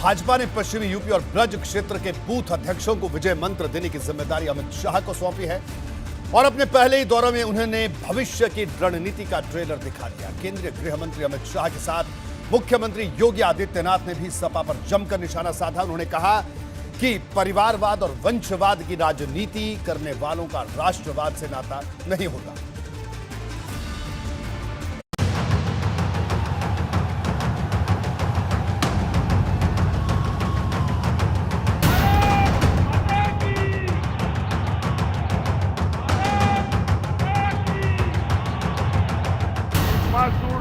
भाजपा ने पश्चिमी यूपी और ब्रज क्षेत्र के बूथ अध्यक्षों को विजय मंत्र देने की जिम्मेदारी अमित शाह को सौंपी है और अपने पहले ही दौरे में उन्होंने भविष्य की रणनीति का ट्रेलर दिखा दिया। केंद्रीय गृह मंत्री अमित शाह के साथ मुख्यमंत्री योगी आदित्यनाथ ने भी सपा पर जमकर निशाना साधा। उन्होंने कहा कि परिवारवाद और वंशवाद की राजनीति करने वालों का राष्ट्रवाद से नाता नहीं होता।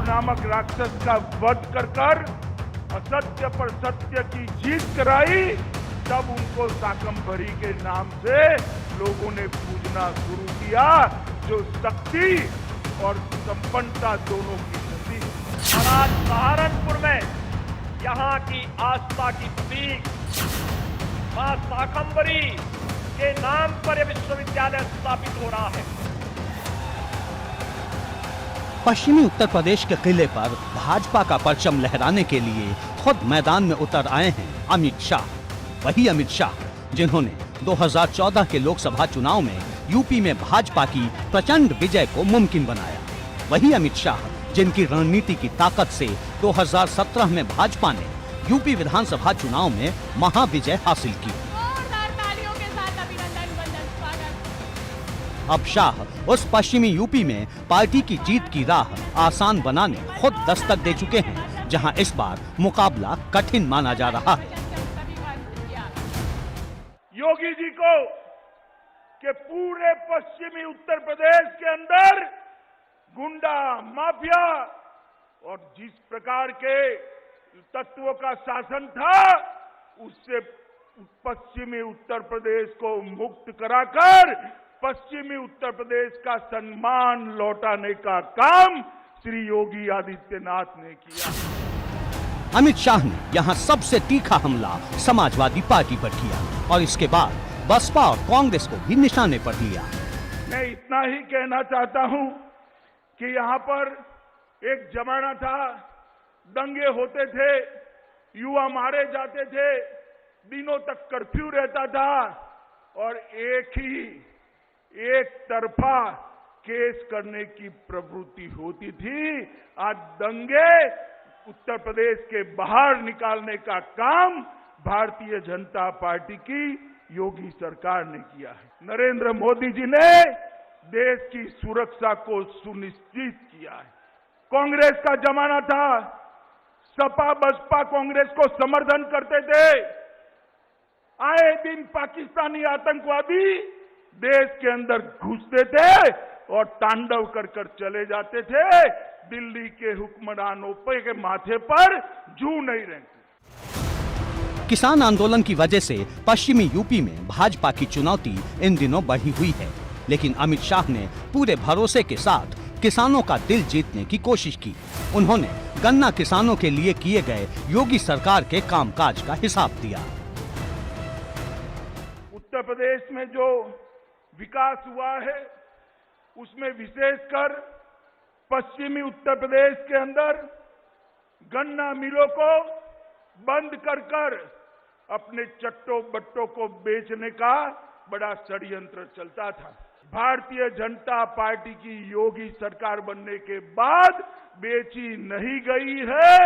नामक राक्षस का वध कर असत्य पर सत्य की जीत कराई, तब उनको शाकंभरी के नाम से लोगों ने पूजना शुरू किया, जो शक्ति और संपन्नता दोनों की नदी। और आज सहारनपुर में यहाँ की आस्था की प्रतीक मां शाकंभरी के नाम पर यह विश्वविद्यालय स्थापित हो रहा है। पश्चिमी उत्तर प्रदेश के किले पर भाजपा का परचम लहराने के लिए खुद मैदान में उतर आए हैं अमित शाह। वही अमित शाह जिन्होंने 2014 के लोकसभा चुनाव में यूपी में भाजपा की प्रचंड विजय को मुमकिन बनाया। वही अमित शाह जिनकी रणनीति की ताकत से 2017 में भाजपा ने यूपी विधानसभा चुनाव में महाविजय हासिल की। अब शाह उस पश्चिमी यूपी में पार्टी की जीत की राह आसान बनाने खुद दस्तक दे चुके हैं, जहां इस बार मुकाबला कठिन माना जा रहा है। योगी जी को कि पूरे पश्चिमी उत्तर प्रदेश के अंदर गुंडा माफिया और जिस प्रकार के तत्वों का शासन था, उससे पश्चिमी उत्तर प्रदेश को मुक्त कराकर पश्चिमी उत्तर प्रदेश का सम्मान लौटाने का काम श्री योगी आदित्यनाथ ने किया। अमित शाह ने यहां सबसे तीखा हमला समाजवादी पार्टी पर किया और इसके बाद बसपा और कांग्रेस को भी निशाने पर लिया। मैं इतना ही कहना चाहता हूं कि यहां पर एक जमाना था, दंगे होते थे, युवा मारे जाते थे, दिनों तक कर्फ्यू रहता था और एक तरफा केस करने की प्रवृत्ति होती थी। आज दंगे उत्तर प्रदेश के बाहर निकालने का काम भारतीय जनता पार्टी की योगी सरकार ने किया है। नरेंद्र मोदी जी ने देश की सुरक्षा को सुनिश्चित किया है। कांग्रेस का जमाना था, सपा बसपा कांग्रेस को समर्थन करते थे। आए दिन पाकिस्तानी आतंकवादी देश के अंदर घुसते थे और तांडव कर चले जाते थे। दिल्ली के हुक्मरानों के माथे पर जू नहीं रहती। किसान आंदोलन की वजह से पश्चिमी यूपी में भाजपा की चुनौती इन दिनों बढ़ी हुई है, लेकिन अमित शाह ने पूरे भरोसे के साथ किसानों का दिल जीतने की कोशिश की। उन्होंने गन्ना किसानों के लिए किए गए योगी सरकार के कामकाज का हिसाब दिया। उत्तर प्रदेश में जो विकास हुआ है, उसमें विशेषकर पश्चिमी उत्तर प्रदेश के अंदर गन्ना मिलों को बंद कर अपने चट्टो बट्टों को बेचने का बड़ा षड्यंत्र चलता था। भारतीय जनता पार्टी की योगी सरकार बनने के बाद बेची नहीं गई है,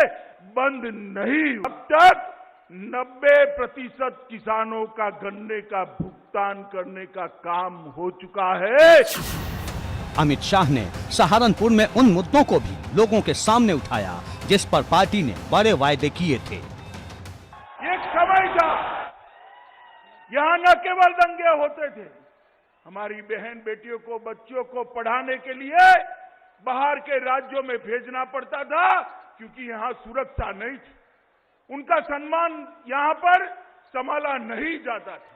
बंद नहीं। अब तक 90% किसानों का गन्ने का भुगतान करने का काम हो चुका है। अमित शाह ने सहारनपुर में उन मुद्दों को भी लोगों के सामने उठाया जिस पर पार्टी ने बड़े वायदे किए थे। एक समय था, यहां न केवल दंगे होते थे, हमारी बहन बेटियों को, बच्चों को पढ़ाने के लिए बाहर के राज्यों में भेजना पड़ता था, क्योंकि यहां सुरक्षा नहीं थी। उनका सम्मान यहां पर संभाला नहीं जाता था,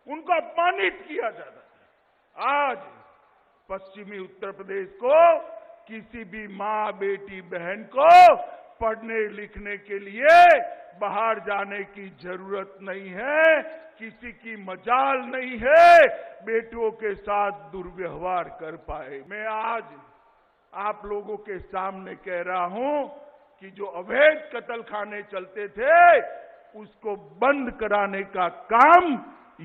उनको अपमानित किया जाता था। आज पश्चिमी उत्तर प्रदेश को किसी भी मां, बेटी, बहन को पढ़ने लिखने के लिए बाहर जाने की जरूरत नहीं है, किसी की मजाल नहीं है बेटों के साथ दुर्व्यवहार कर पाए। मैं आज आप लोगों के सामने कह रहा हूं कि जो अवैध कत्लखाने चलते थे, उसको बंद कराने का काम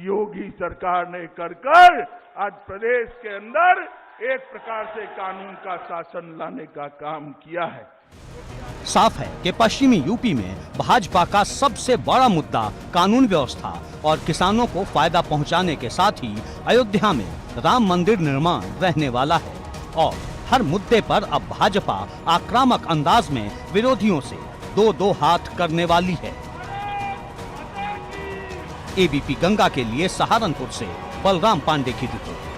योगी सरकार ने कर आज प्रदेश के अंदर एक प्रकार से कानून का शासन लाने का काम किया है। साफ है कि पश्चिमी यूपी में भाजपा का सबसे बड़ा मुद्दा कानून व्यवस्था और किसानों को फायदा पहुंचाने के साथ ही अयोध्या में राम मंदिर निर्माण रहने वाला है और हर मुद्दे पर अब भाजपा आक्रामक अंदाज में विरोधियों से दो हाथ करने वाली है। एबीपी गंगा के लिए सहारनपुर से बलराम पांडे की रिपोर्ट।